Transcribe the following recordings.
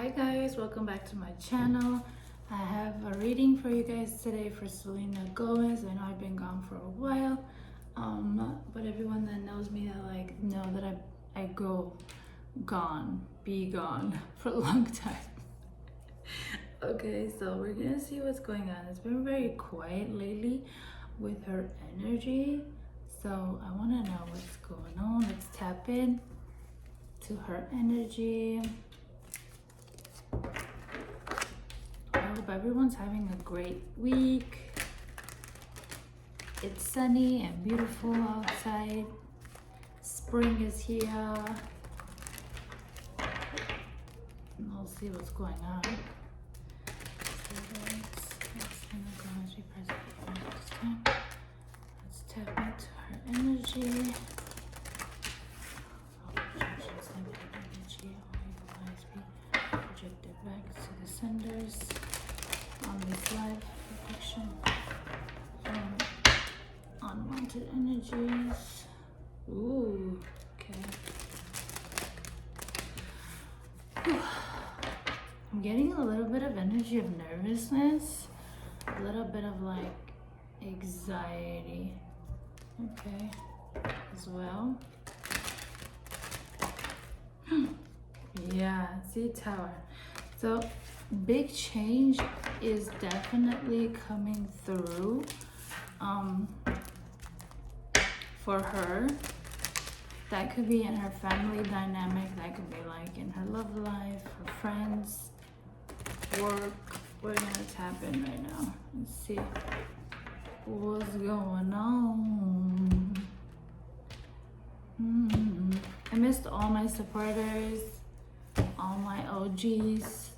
Hi guys, welcome back to my channel. I have a reading for you guys today for Selena Gomez. I know I've been gone for a while, but everyone that knows me know that I go be gone for a long time. Okay, so we're gonna see what's going on. It's been very quiet lately with her energy, so I want to know what's going on. Let's tap in to her energy. I hope everyone's having a great week. It's sunny and beautiful outside. Spring is here. And I'll see what's going on. Let's tap into her energy. Projected back to the senders on this live protection from unwanted energies. Ooh, okay. I'm getting a little bit of energy of nervousness, a little bit of like anxiety, okay, as well. Yeah, see, Tower. So big change is definitely coming through for her. That could be in her family dynamic, that could be like in her love life, her friends, work. We're gonna tap in right now and see what's going on. I missed all my supporters, all my OGs,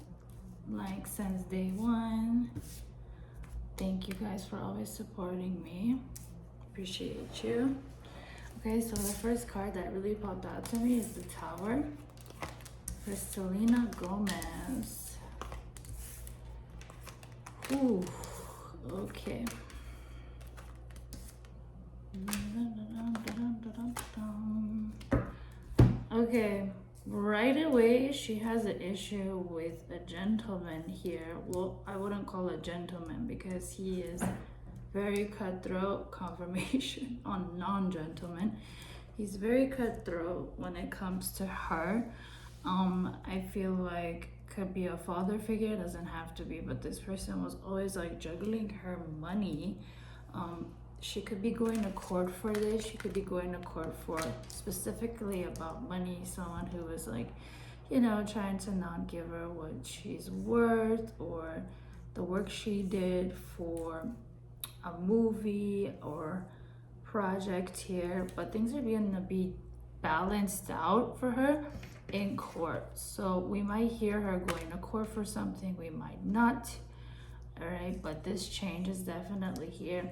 like since day one. Thank you guys for always supporting me. Appreciate you. Okay, so the first card that really popped out to me is the Tower for Selena Gomez. Ooh, okay. Okay, right away she has an issue with a gentleman here. Well, I wouldn't call it gentleman because he is very cutthroat. Confirmation on non-gentleman. He's very cutthroat when it comes to her. I feel like could be a father figure, doesn't have to be, but this person was always like juggling her money. She could be going to court for this. She could be going to court for specifically about money. Someone who was like, you know, trying to not give her what she's worth or the work she did for a movie or project here. But things are going to be balanced out for her in court. So we might hear her going to court for something, we might not. All right, but this change is definitely here.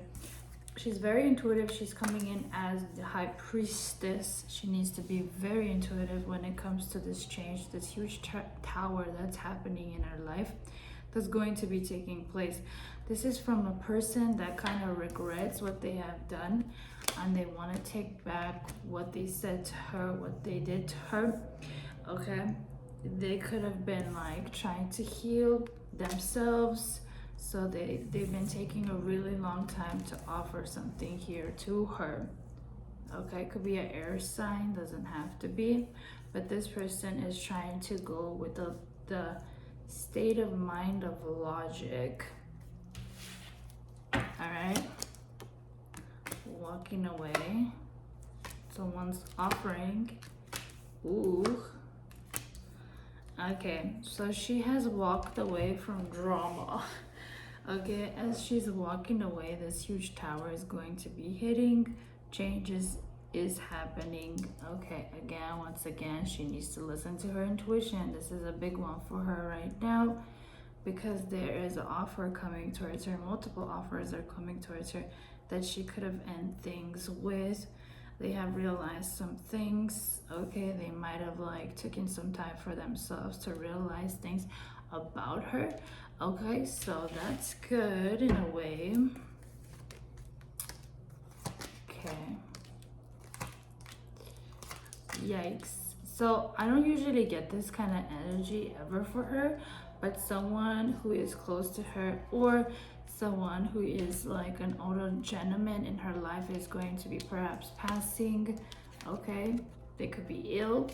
She's very intuitive. She's coming in as the high priestess. She needs to be very intuitive when it comes to this change, this huge tower that's happening in her life, that's going to be taking place. This is from a person that kind of regrets what they have done and they want to take back what they said to her, what they did to her. Okay, they could have been like trying to heal themselves. So they've been taking a really long time to offer something here to her. Okay, it could be an air sign, doesn't have to be. But this person is trying to go with the state of mind of logic. All right, walking away. Someone's offering. Ooh. Okay, so she has walked away from drama. Okay, as she's walking away, this huge tower is going to be hitting. Changes is happening. Okay, again, once again, she needs to listen to her intuition. This is a big one for her right now because there is an offer coming towards her. Multiple offers are coming towards her that she could have ended things with. They have realized some things. Okay, they might have like taken some time for themselves to realize things about her. Okay, so that's good in a way. Okay. Yikes. So I don't usually get this kind of energy ever for her, but someone who is close to her, or someone who is like an older gentleman in her life, is going to be perhaps passing. Okay, they could be ill,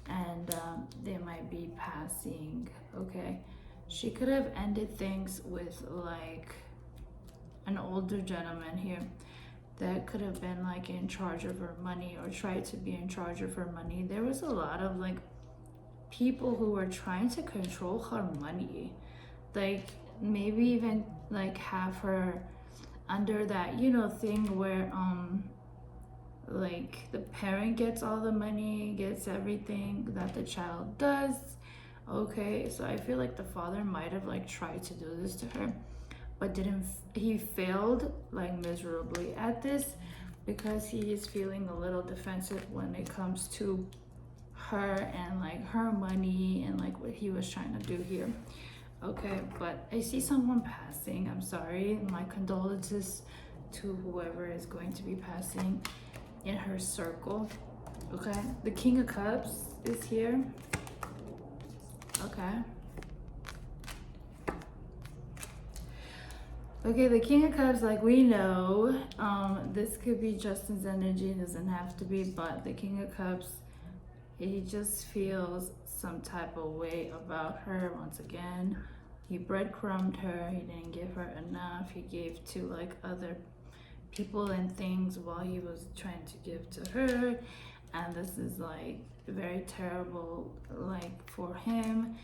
and they might be passing. Okay, she could have ended things with like an older gentleman here that could have been like in charge of her money, or tried to be in charge of her money. There was a lot of like people who were trying to control her money, like maybe even like have her under that, you know, thing where like the parent gets all the money, gets everything that the child does. Okay, so I feel like the father might have like tried to do this to her, but didn't. He failed like miserably at this, because he is feeling a little defensive when it comes to her and like her money and like what he was trying to do here. Okay, but I see someone passing. I'm sorry, my condolences to whoever is going to be passing in her circle. Okay, the King of Cups is here. Okay. Okay, the King of Cups, like we know, this could be Justin's energy, it doesn't have to be, but the King of Cups, he just feels some type of way about her. Once again, he breadcrumbed her, he didn't give her enough, he gave to like other people and things while he was trying to give to her, and this is like very terrible like for him.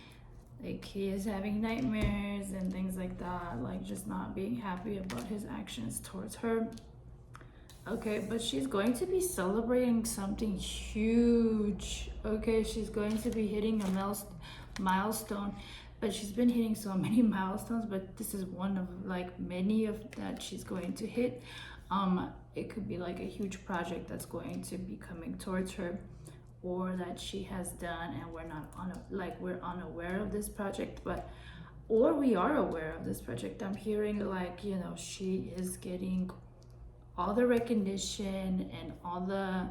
Like he is having nightmares and things like that, like just not being happy about his actions towards her. Okay, but she's going to be celebrating something huge. Okay, she's going to be hitting a milestone, but she's been hitting so many milestones, but this is one of like many of that she's going to hit. It could be like a huge project that's going to be coming towards her, or that she has done and we're not we're unaware of this project, but or we are aware of this project. I'm hearing like, you know, she is getting all the recognition and all the,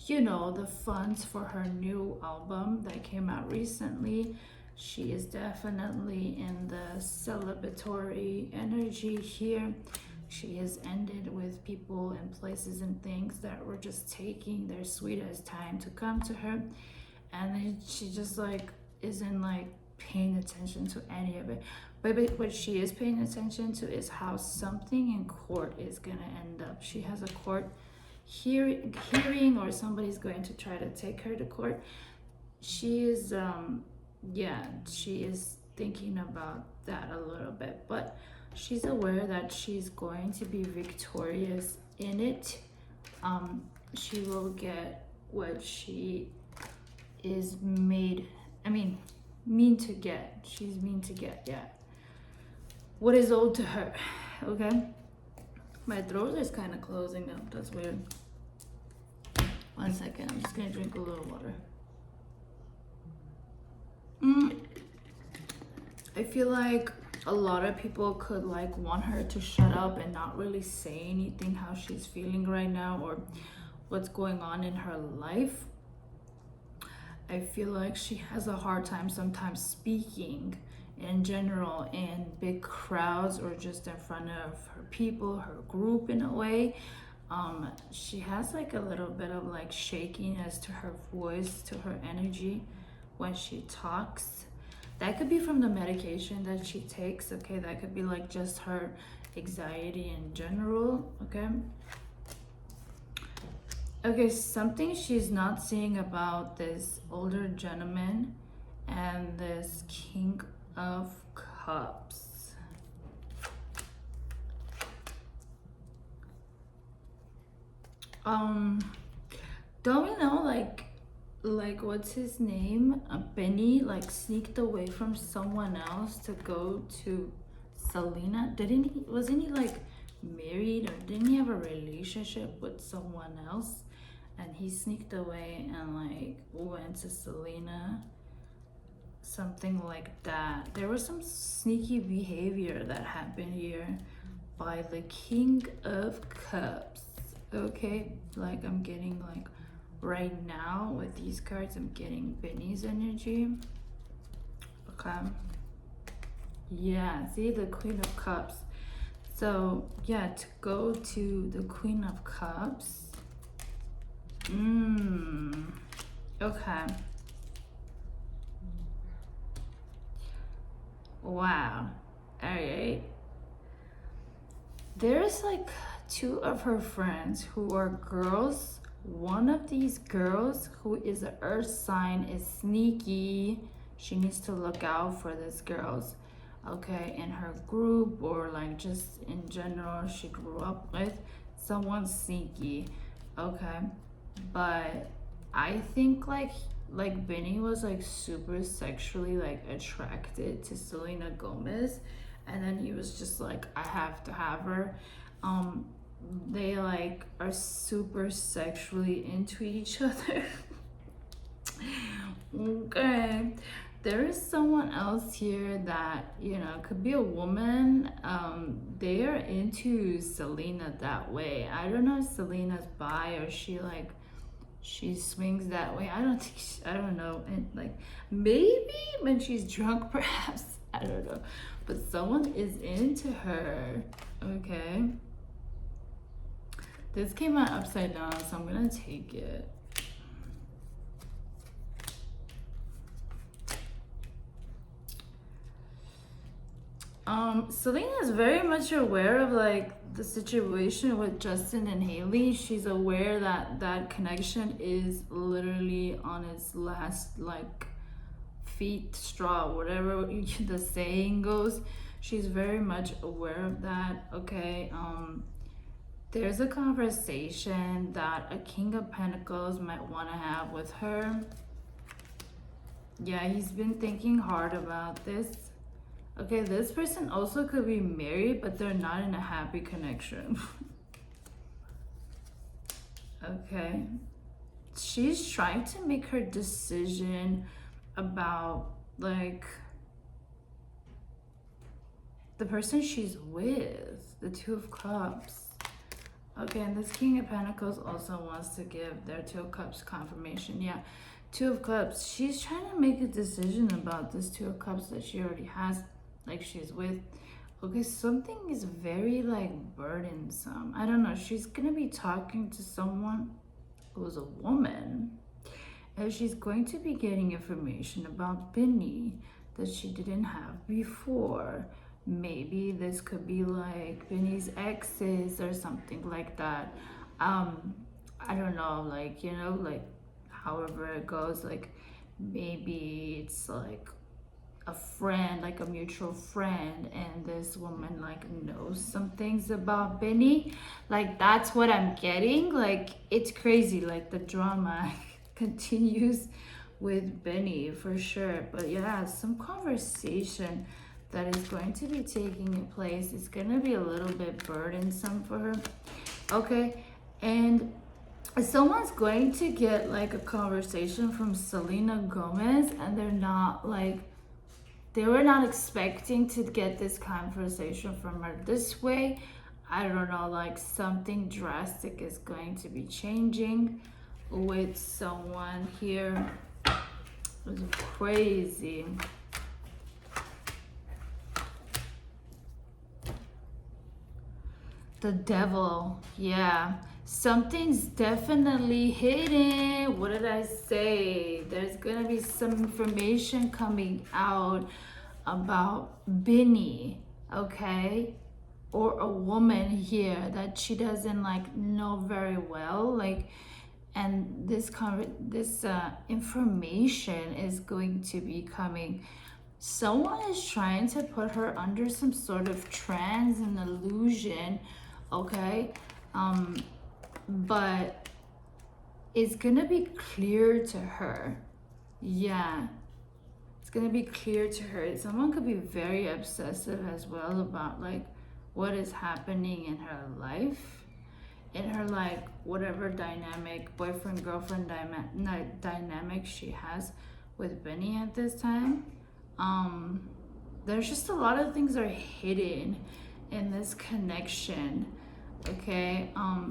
you know, the funds for her new album that came out recently. She is definitely in the celebratory energy here. She has ended with people and places and things that were just taking their sweetest time to come to her, and then she just like isn't like paying attention to any of it. But what she is paying attention to is how something in court is gonna end up. She has a court hearing, or somebody's going to try to take her to court. She is yeah, she is thinking about that a little bit, but she's aware that she's going to be victorious in it. She will get what she is mean to get. She's mean to get, yeah. What is owed to her, okay? My throat is kind of closing up, that's weird. 1 second, I'm just gonna drink a little water. I feel like a lot of people could like want her to shut up and not really say anything how she's feeling right now or what's going on in her life. I feel like she has a hard time sometimes speaking in general in big crowds or just in front of her people, her group in a way. She has like a little bit of like shakiness to her voice, to her energy when she talks. That could be from the medication that she takes, okay? That could be like just her anxiety in general, okay? Okay, something she's not seeing about this older gentleman and this King of Cups. Don't we know like what's his name? Benny like sneaked away from someone else to go to Selena. Wasn't he like married, or didn't he have a relationship with someone else? And he sneaked away and like went to Selena. Something like that. There was some sneaky behavior that happened here by the King of Cups. Okay, like I'm getting like right now with these cards, I'm getting Benny's energy. Okay. Yeah, see the Queen of Cups. So yeah, to go to the Queen of Cups. Okay. Wow. All right. There's like two of her friends who are girls. One of these girls who is an earth sign is sneaky. She needs to look out for these girls, okay, in her group or like just in general she grew up with. Someone sneaky, okay, but I think like Benny was like super sexually like attracted to Selena Gomez, and then he was just like, I have to have her. um they like are super sexually into each other. Okay. There is someone else here that, you know, could be a woman. They are into Selena that way. I don't know if Selena's bi or she swings that way. I don't think I don't know. And like maybe when she's drunk, perhaps. I don't know. But someone is into her. Okay. This came out upside down, so I'm gonna take it. Selena is very much aware of like the situation with Justin and Haley. She's aware that that connection is literally on its last like feet straw, whatever the saying goes. She's very much aware of that. Okay. There's a conversation that a King of Pentacles might want to have with her. Yeah, he's been thinking hard about this. Okay, this person also could be married, but they're not in a happy connection. Okay. She's trying to make her decision about, like, the person she's with, the Two of Cups. Okay, and this King of Pentacles also wants to give their Two of Cups confirmation. Yeah, Two of Cups. She's trying to make a decision about this Two of Cups that she already has, like she's with. Okay, something is very like burdensome. I don't know. She's gonna be talking to someone who's a woman, and she's going to be getting information about Benny that she didn't have before. Maybe this could be like Benny's exes or something like that. I don't know, like, you know, like however it goes, like maybe it's like a friend, like a mutual friend, and this woman like knows some things about Benny. Like that's what I'm getting. Like it's crazy, like the drama continues with Benny for sure. But yeah, some conversation that is going to be taking place. It's gonna be a little bit burdensome for her. Okay, and someone's going to get like a conversation from Selena Gomez, and they're not like, they were not expecting to get this conversation from her this way. I don't know, like something drastic is going to be changing with someone here. It's crazy. The Devil, yeah. Something's definitely hidden. What did I say? There's gonna be some information coming out about Benny, okay? Or a woman here that she doesn't like know very well, like, and this information is going to be coming. Someone is trying to put her under some sort of trance and illusion, okay? But it's gonna be clear to her. Yeah, it's gonna be clear to her. Someone could be very obsessive as well about like what is happening in her life, in her like whatever dynamic, boyfriend girlfriend dynamic she has with Benny at this time. There's just a lot of things are hidden in this connection. Okay,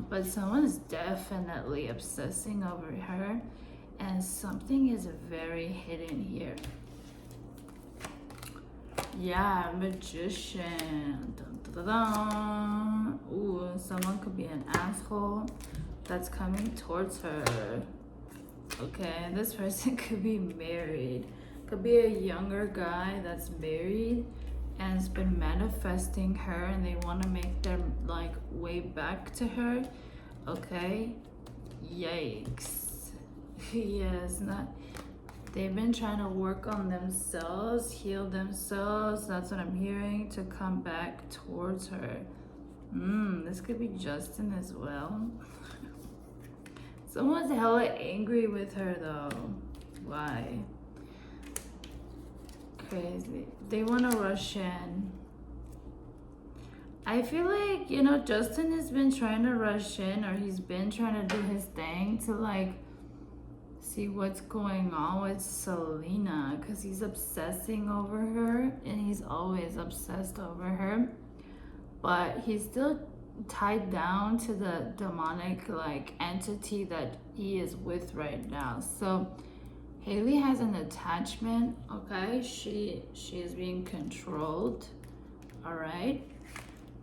but someone is definitely obsessing over her, and something is very hidden here. Yeah, magician. Dun, dun, dun, dun. Ooh, someone could be an asshole that's coming towards her. Okay, this person could be married. Could be a younger guy that's married and has been manifesting her, and they want to make their like way back to her. Okay, yikes. Yes, not. They've been trying to work on themselves, heal themselves. That's what I'm hearing, to come back towards her. This could be Justin as well. Someone's hella angry with her though. Why? Crazy. They want to rush in. I feel like, you know, Justin has been trying to rush in, or he's been trying to do his thing to like see what's going on with Selena, because he's obsessing over her, and he's always obsessed over her, but he's still tied down to the demonic like entity that he is with right now. So Haley has an attachment. Okay, she is being controlled. All right,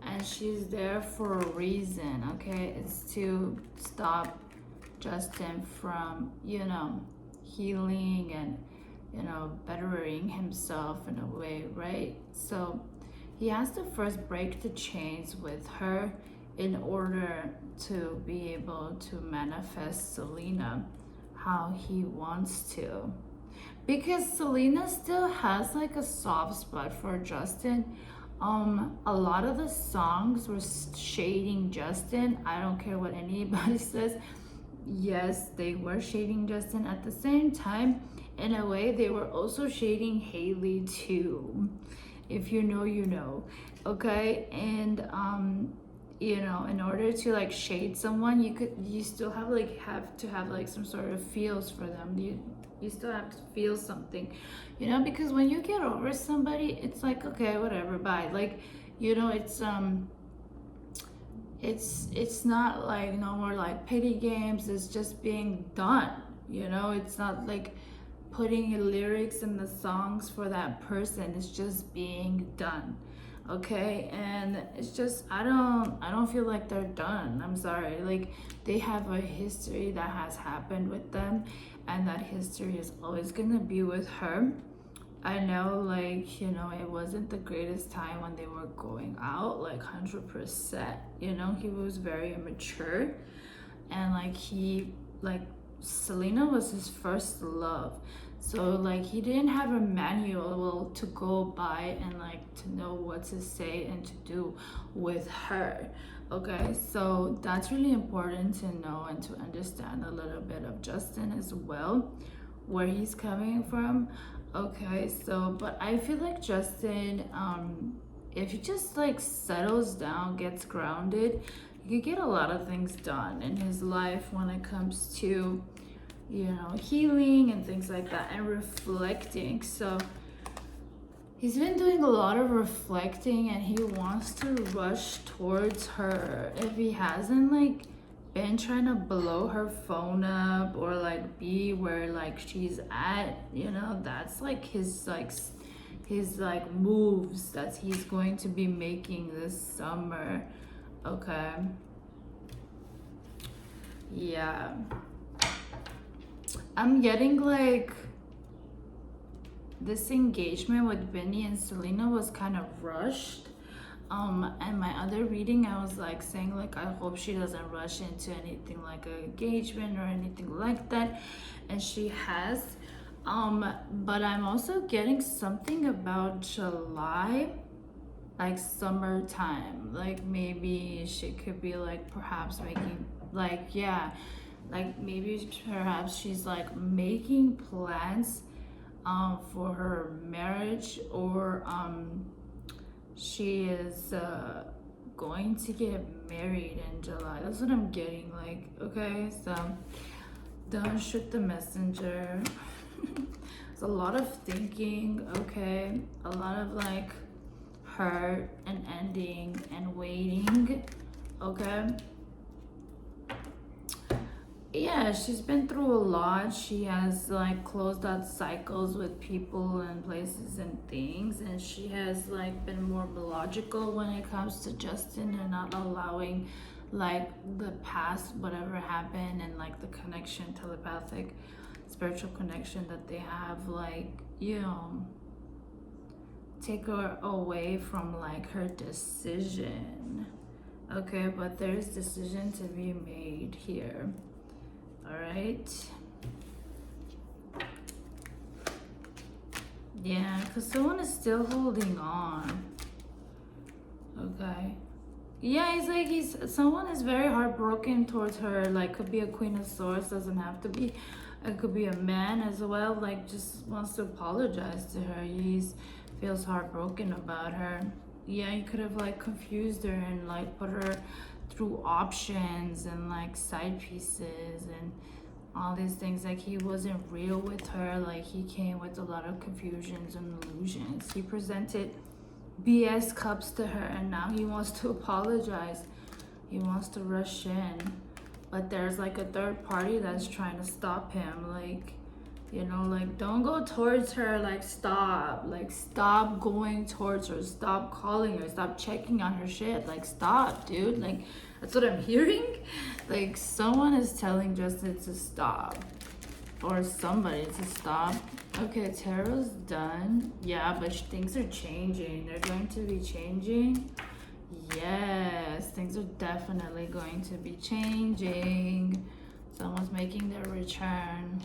and she's there for a reason. Okay, it's to stop Justin from, you know, healing and, you know, bettering himself in a way, right? So he has to first break the chains with her in order to be able to manifest Selena how he wants to. Because Selena still has like a soft spot for Justin. A lot of the songs were shading Justin. I don't care what anybody says. Yes, they were shading Justin. At the same time, in a way, they were also shading Haley too. If you know, you know. Okay, and you know, in order to like shade someone, you still have to have like some sort of feels for them. You still have to feel something, you know, because when you get over somebody, it's like, okay, whatever, bye. Like, you know, it's not like no more like pity games. It's just being done, you know. It's not like putting lyrics in the songs for that person. It's just being done. Okay, and it's just I don't feel like they're done. I'm sorry. Like, they have a history that has happened with them, and that history is always gonna be with her. I know, like, you know, it wasn't the greatest time when they were going out, like 100%. You know, he was very immature, and like, Selena was his first love. So, like, he didn't have a manual to go by and, like, to know what to say and to do with her. Okay, so that's really important to know and to understand a little bit of Justin as well, where he's coming from. Okay, so but I feel like Justin, if he just like settles down, gets grounded, he could get a lot of things done in his life when it comes to, you know, healing and things like that, and reflecting. So he's been doing a lot of reflecting, and he wants to rush towards her. If he hasn't like been trying to blow her phone up or like be where like she's at, you know, that's like his moves that he's going to be making this summer. Okay, yeah, I'm getting like this engagement with Vinny and Selena was kind of rushed. And my other reading, I was like saying like I hope she doesn't rush into anything like an engagement or anything like that, and she has. But I'm also getting something about July, like summertime. Like maybe she could be like perhaps making like, yeah, like maybe perhaps she's like making plans for her marriage, or she is going to get married in July. That's what I'm getting. Like, okay, so don't shoot the messenger. It's a lot of thinking, okay, a lot of like hurt and ending and waiting. okay? Yeah, she's been through a lot. She has like closed out cycles with people and places and things, and she has like been more logical when it comes to Justin and not allowing like the past, whatever happened, and like the connection, telepathic, spiritual connection that they have, like, you know, take her away from like her decision. Okay, but there's decision to be made here. All right. Yeah, because someone is still holding on. Okay. Yeah, it's like someone is very heartbroken towards her. Like, could be a Queen of Swords, doesn't have to be. It could be a man as well. Like, just wants to apologize to her. He's feels heartbroken about her. Yeah, he could have like confused her and like put her through options and like side pieces and all these things. Like, he wasn't real with her. Like, he came with a lot of confusions and illusions. He presented BS cups to her, and now he wants to apologize. He wants to rush in, but there's like a third party that's trying to stop him. Like, you know, like, don't go towards her. Like, stop going towards her. Stop calling her. Stop checking on her shit. Like, stop, dude. Like, that's what I'm hearing. Like, someone is telling Justin to stop, or somebody to stop. Okay, tarot's done. Yeah, but things are changing. They're going to be changing. Yes, things are definitely going to be changing. Someone's making their return.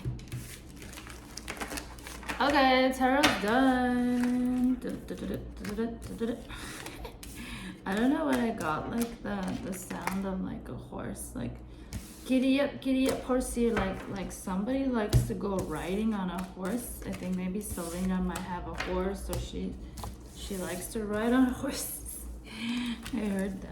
Okay, tarot's done. I don't know what I got, like the sound of like a horse, like giddy up horsey, like somebody likes to go riding on a horse. I think maybe Selena might have a horse, or she likes to ride on horses. I heard that.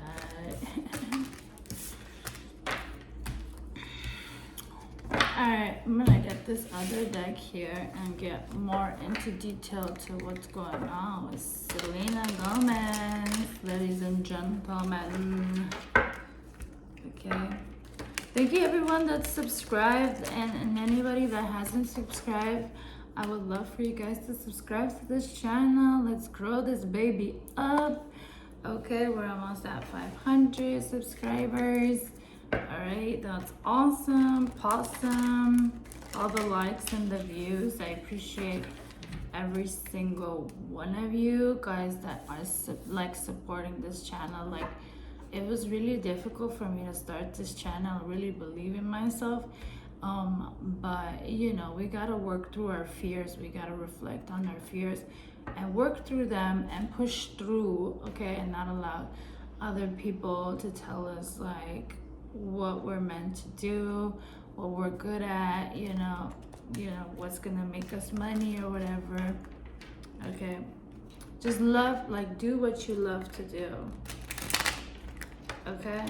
Alright, I'm gonna get this other deck here and get more into detail to what's going on with Selena Gomez, ladies and gentlemen. Okay. Thank you everyone that's subscribed, and anybody that hasn't subscribed, I would love for you guys to subscribe to this channel. Let's grow this baby up. Okay, we're almost at 500 subscribers. All right, that's awesome, possum. All the likes and the views, I appreciate every single one of you guys that are like supporting this channel. Like, it was really difficult for me to start this channel, really believe in myself, but you know, we gotta work through our fears. We gotta reflect on our fears and work through them and push through, okay, and not allow other people to tell us like what we're meant to do, what we're good at, you know, what's gonna make us money or whatever. Okay, just love, like, do what you love to do. Okay,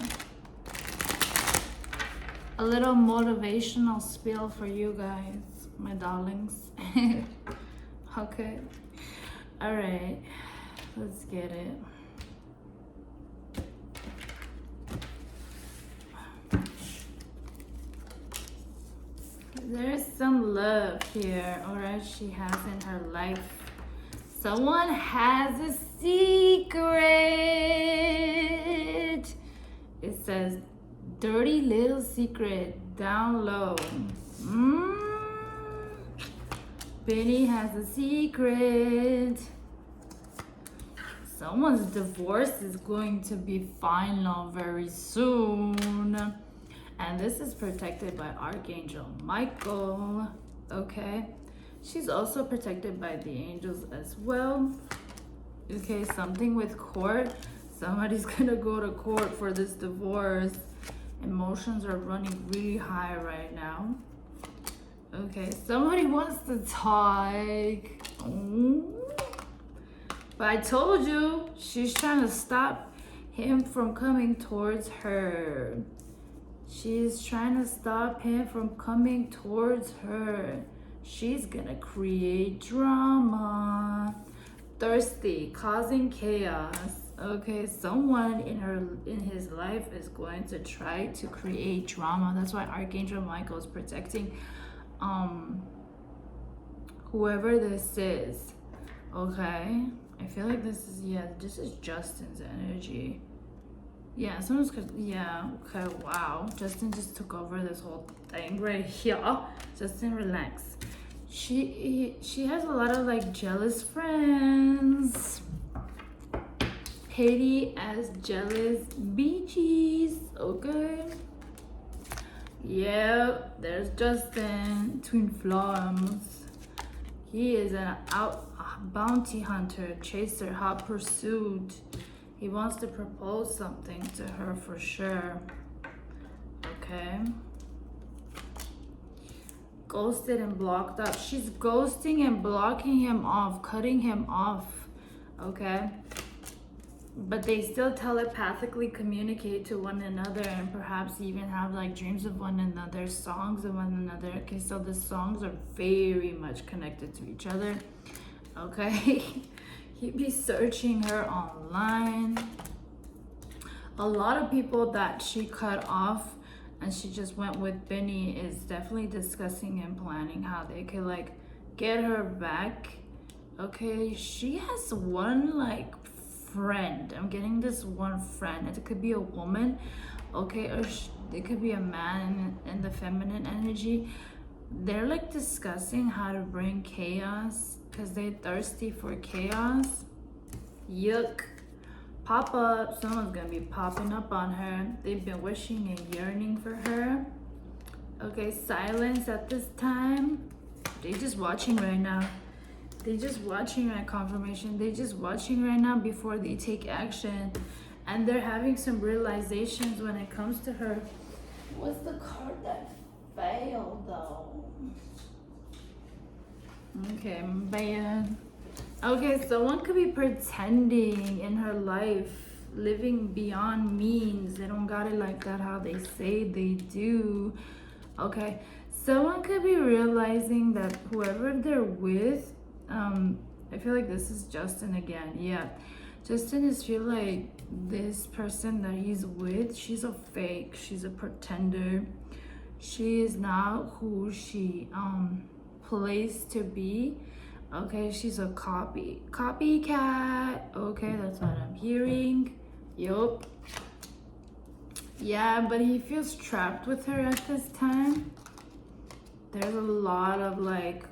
a little motivational spiel for you guys, my darlings. Okay, all right, let's get it. There's some love here, all right, she has in her life. Someone has a secret. It says, dirty little secret down low. Benny has a secret. Someone's divorce is going to be final very soon. And this is protected by Archangel Michael, okay? She's also protected by the angels as well. Okay, something with court. Somebody's gonna go to court for this divorce. Emotions are running really high right now. Okay, somebody wants to talk. But I told you, she's trying to stop him from coming towards her. She's trying to stop him from coming towards her. She's gonna create drama. Thirsty, causing chaos. Okay, someone in his life is going to try to create drama. That's why Archangel Michael is protecting um whoever this is. Okay, I feel like this is, yeah, this is Justin's energy. Yeah, someone's, yeah, okay, wow. Justin just took over this whole thing right here. Justin, relax. She has a lot of like jealous friends. Haiti as jealous beaches, okay? Yep, there's Justin, twin flames. He is an bounty hunter, chaser, hot pursuit. He wants to propose something to her for sure. Okay. Ghosted and blocked up. She's ghosting and blocking him off, cutting him off. Okay. But they still telepathically communicate to one another and perhaps even have like dreams of one another, songs of one another. Okay, so the songs are very much connected to each other. Okay. He'd be searching her online. A lot of people that she cut off and she just went with Benny is definitely discussing and planning how they could like get her back. Okay, she has one like friend. I'm getting this one friend. It could be a woman, okay, or it could be a man in the feminine energy. They're like discussing how to bring chaos because they're thirsty for chaos. Yuck. Pop up. Someone's gonna be popping up on her. They've been wishing and yearning for her. Okay, silence at this time. They just watching right now. They just watching right, confirmation. They just watching right now before they take action. And they're having some realizations when it comes to her. What's the card that failed though? Okay, bad. Okay, someone could be pretending in her life, living beyond means. They don't got it like that how they say they do. Okay, someone could be realizing that whoever they're with, I feel like this is Justin again. Yeah, Justin is feel like this person that he's with, she's a fake, she's a pretender. She is not who she plays to be. Okay, she's a copycat. Okay, that's what I'm hearing. Yup. Yeah, but he feels trapped with her at this time. There's a lot of like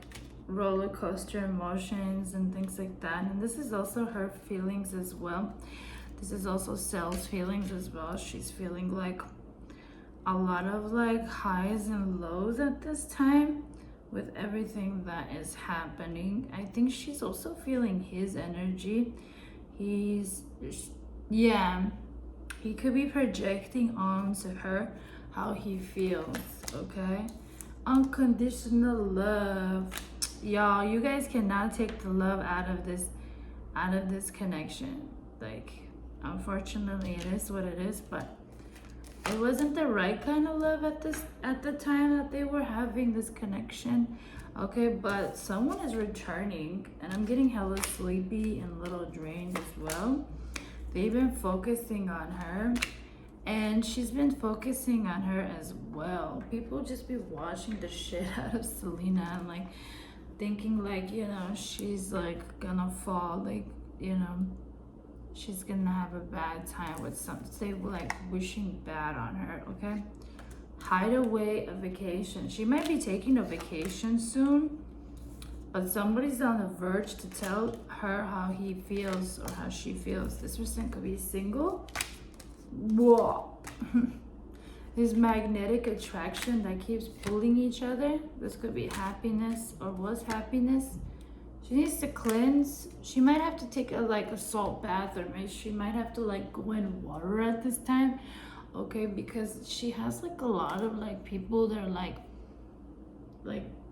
roller coaster emotions and things like that. And this is also her feelings as well. This is also Sel's feelings as well. She's feeling like a lot of like highs and lows at this time with everything that is happening. I think she's also feeling his energy. Yeah, he could be projecting onto her how he feels, okay? Unconditional love. Y'all, you guys cannot take the love out of this connection. Like, unfortunately, it is what it is, but it wasn't the right kind of love at the time that they were having this connection. Okay, but someone is returning and I'm getting hella sleepy and a little drained as well. They've been focusing on her and she's been focusing on her as well. People just be watching the shit out of Selena and like thinking like, you know, she's like gonna fall, like, you know, she's gonna have a bad time with they were like wishing bad on her. Okay, hideaway, a vacation. She might be taking a vacation soon, but somebody's on the verge to tell her how he feels or how she feels. This person could be single. Whoa. This magnetic attraction that keeps pulling each other. This could be happiness or was happiness. She needs to cleanse. She might have to take a salt bath, or maybe she might have to like go in water at this time. Okay, because she has like a lot of like people that are like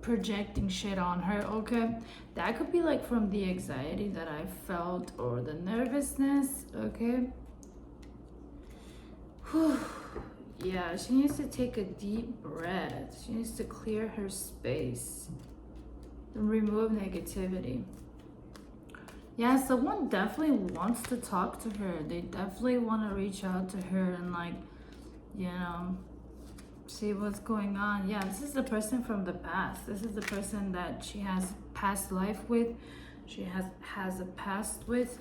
projecting shit on her. Okay, that could be like from the anxiety that I felt or the nervousness. Okay. Whew. Yeah, she needs to take a deep breath. She needs to clear her space. Remove negativity. Yeah, someone definitely wants to talk to her. They definitely want to reach out to her and, like, you know, see what's going on. Yeah, this is the person from the past. This is the person that she has past life with. She has a past with.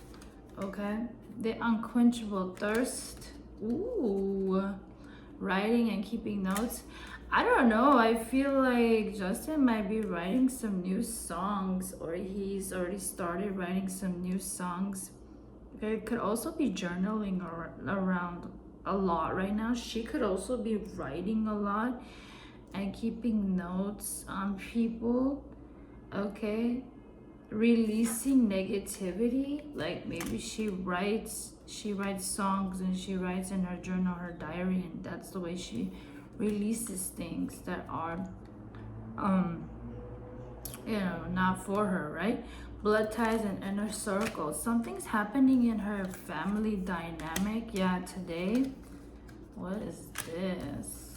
Okay. The unquenchable thirst. Ooh. Writing and keeping notes. I don't know. I feel like Justin might be writing some new songs, or he's already started writing some new songs. It could also be journaling around a lot right now. She could also be writing a lot and keeping notes on people. Okay. Releasing negativity, like maybe she writes songs and she writes in her journal, her diary, and that's the way she releases things that are um not for her, right? Blood ties and inner circle. Something's happening in her family dynamic. Yeah, today. What is this?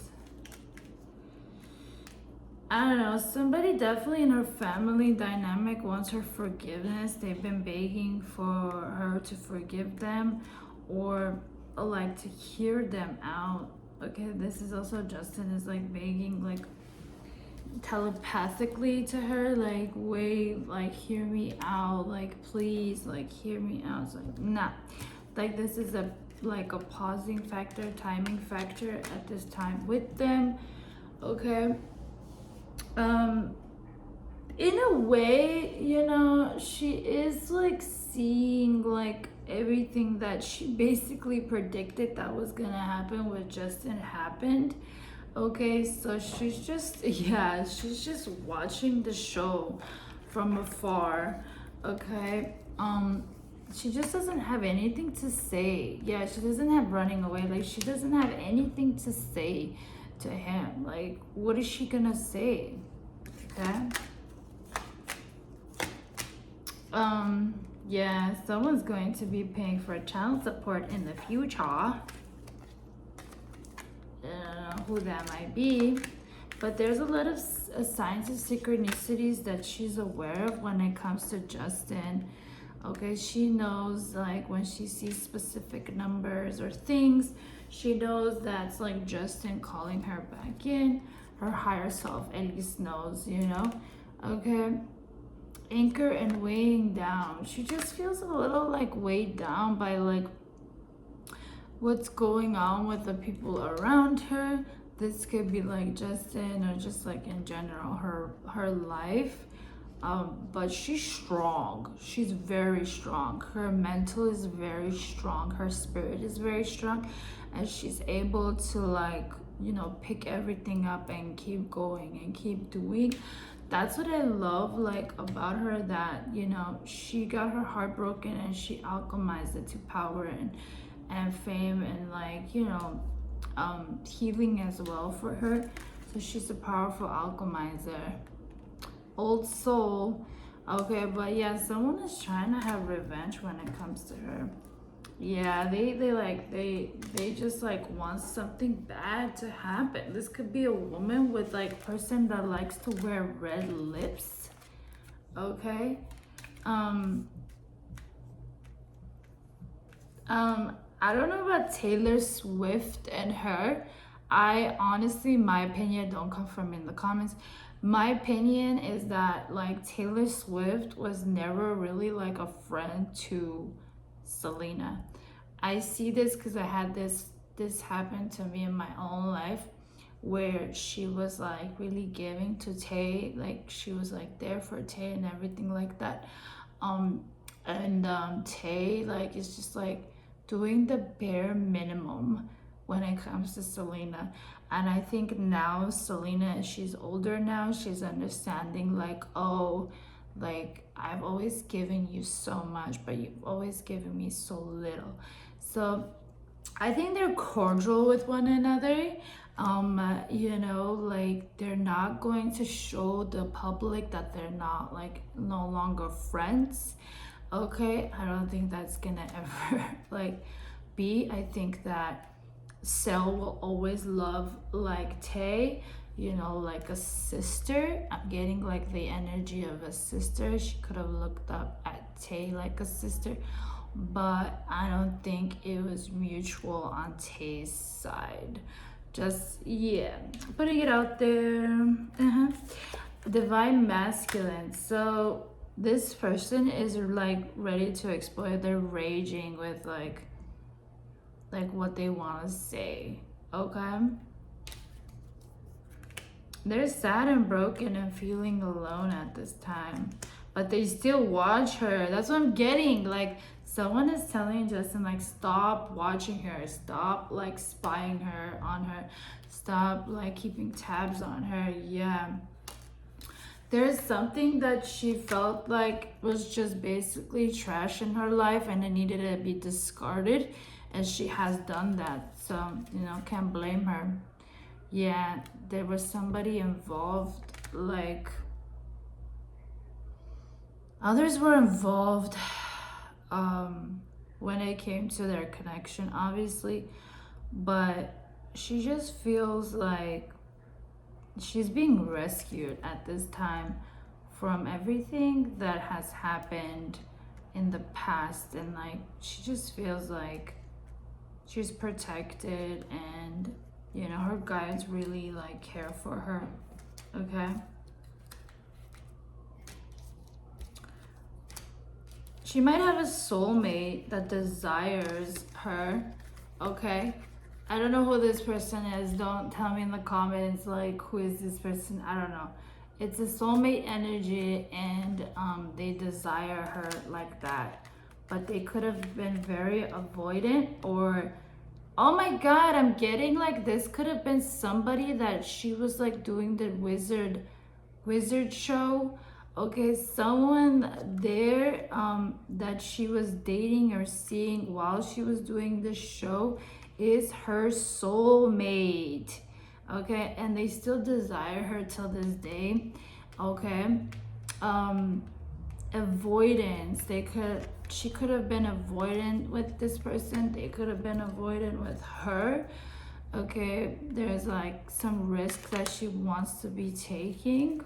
I don't know. Somebody definitely in her family dynamic wants her forgiveness. They've been begging for her to forgive them, or like to hear them out. Okay, this is also Justin is like begging, like telepathically to her, like, wait, like, hear me out, like, please, like, hear me out. It's like, nah, like, this is a like a pausing factor, timing factor at this time with them. Okay. In a way, she is like seeing like everything that she basically predicted that was gonna happen with Justin happened. Okay, so she's just yeah, she's just watching the show from afar. Okay. She just doesn't have anything to say. Yeah, she doesn't have running away. Like, she doesn't have anything to say to him. Like, what is she gonna say? Okay. Yeah, someone's going to be paying for child support in the future. I don't know who that might be, but there's a lot of signs of synchronicities that she's aware of when it comes to Justin. Okay, she knows, like, when she sees specific numbers or things, she knows that's like Justin calling her back in. Her higher self at least knows, okay. Anchor and weighing down. She just feels a little like weighed down by like what's going on with the people around her. This could be like Justin, or just like in general her life. But she's strong. She's very strong. Her mental is very strong. Her spirit is very strong, and she's able to, like, pick everything up and keep going and keep doing. That's what I love, like, about her, that she got her heart broken and she alchemized it to power and fame, and, like, healing as well for her. So she's a powerful alchemizer. Old soul. Okay, but yeah, someone is trying to have revenge when it comes to her. Yeah, they just like want something bad to happen. This could be a woman with like person that likes to wear red lips. Okay. I don't know about Taylor Swift and her. I honestly, my opinion, don't come from in the comments. My opinion is that, like, Taylor Swift was never really like a friend to Selena. I see this because I had this happen to me in my own life, where she was like really giving to Tay, like she was like there for Tay and everything like that. Tay, like, is just like doing the bare minimum when it comes to Selena. And I think now Selena, she's older now, she's understanding, like, oh, like, I've always given you so much, but you've always given me so little. So I think they're cordial with one another. Like, they're not going to show the public that they're not, like, no longer friends. Okay, I don't think that's gonna ever like be. I think that Sel will always love, like, Tay, you know, like a sister. I'm getting like the energy of a sister. She could have looked up at Tay like a sister, but I don't think it was mutual on Tay's side. Just, yeah, putting it out there. Divine masculine. So this person is like ready to explode. They're raging with like what they want to say. Okay, they're sad and broken and feeling alone at this time, but they still watch her. That's what I'm getting. Like someone is telling Justin, like, stop watching her, stop like spying her on her, stop like keeping tabs on her. Yeah, there's something that she felt like was just basically trash in her life and it needed to be discarded, and she has done that. So, you know, can't blame her. Yeah, there was somebody involved, like others were involved when it came to their connection, obviously, but she just feels like she's being rescued at this time from everything that has happened in the past, and like she just feels like she's protected, and you know her guides really like care for her. Okay, she might have a soulmate that desires her. Okay, I don't know who this person is. Don't tell me in the comments like who is this person. I don't know. It's a soulmate energy, and they desire her like that, but they could have been very avoidant, or oh my god, I'm getting like this could have been somebody that she was like doing the wizard show. Okay, someone there that she was dating or seeing while she was doing the show is her soulmate. Okay, and they still desire her till this day. Okay, avoidance. She could have been avoidant with this person. They could have been avoidant with her. Okay, there's like some risk that she wants to be taking,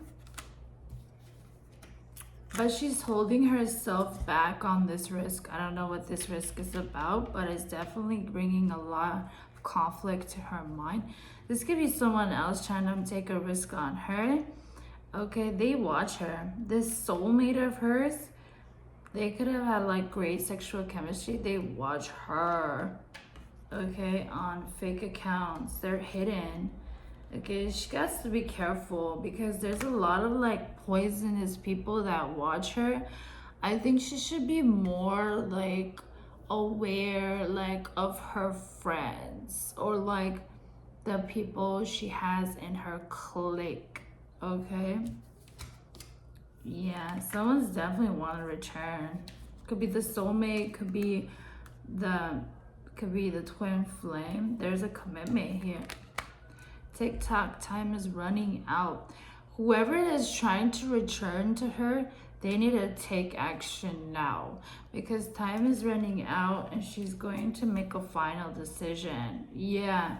but she's holding herself back on this risk. I don't know what this risk is about, but it's definitely bringing a lot of conflict to her mind. This could be someone else trying to take a risk on her. Okay, they watch her. This soulmate of hers, they could have had like great sexual chemistry. They watch her, okay, on fake accounts. They're hidden. Okay, she has to be careful because there's a lot of like poisonous people that watch her. I think she should be more like aware like of her friends, or like the people she has in her clique. Okay, yeah, someone's definitely want to return. Could be the soulmate, could be the twin flame. There's a commitment here. TikTok, time is running out. Whoever is trying to return to her, they need to take action now, because time is running out and she's going to make a final decision. Yeah,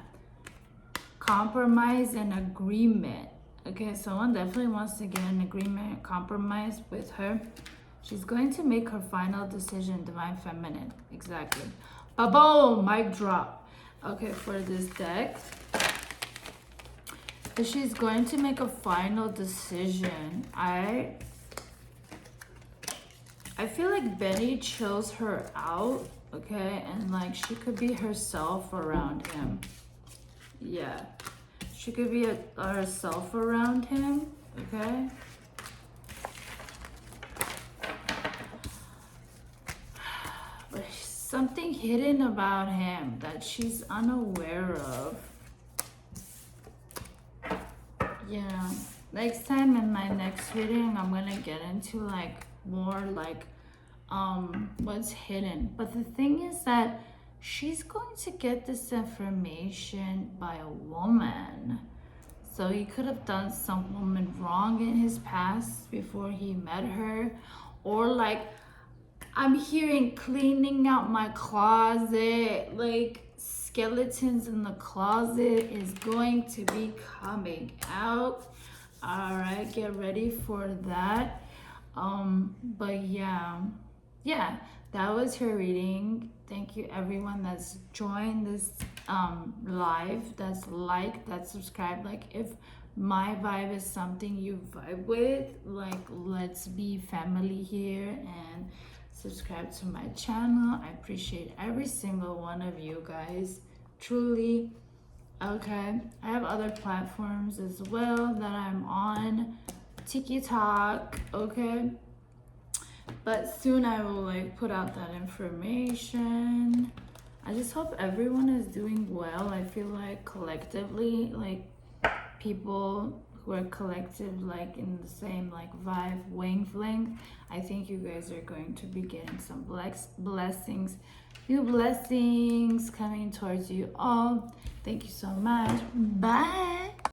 compromise and agreement. Okay, someone definitely wants to get an agreement, compromise with her. She's going to make her final decision, divine feminine. Exactly. Ba-boom, mic drop. Okay, for this deck, she's going to make a final decision. I feel like Benny chose her out, okay, and like she could be herself around him. Yeah, she could be herself around him, okay. But something hidden about him that she's unaware of. Yeah, next time in my next reading, I'm gonna get into like more like what's hidden. But the thing is that she's going to get this information by a woman. So he could have done some woman wrong in his past before he met her, or like I'm hearing cleaning out my closet, like skeletons in the closet is going to be coming out. All right, get ready for that. But yeah, that was her reading. Thank you everyone that's joined this live, that's liked, that's subscribed. Like, if my vibe is something you vibe with, like, let's be family here and subscribe to my channel. I appreciate every single one of you guys, truly. Okay, I have other platforms as well that I'm on, TikTok, okay, but soon I will like put out that information. I just hope everyone is doing well. I feel like collectively, like, people who are collective, like in the same like vibe wavelength, I think you guys are going to be getting some blessings, new blessings coming towards you all. Thank you so much. Bye.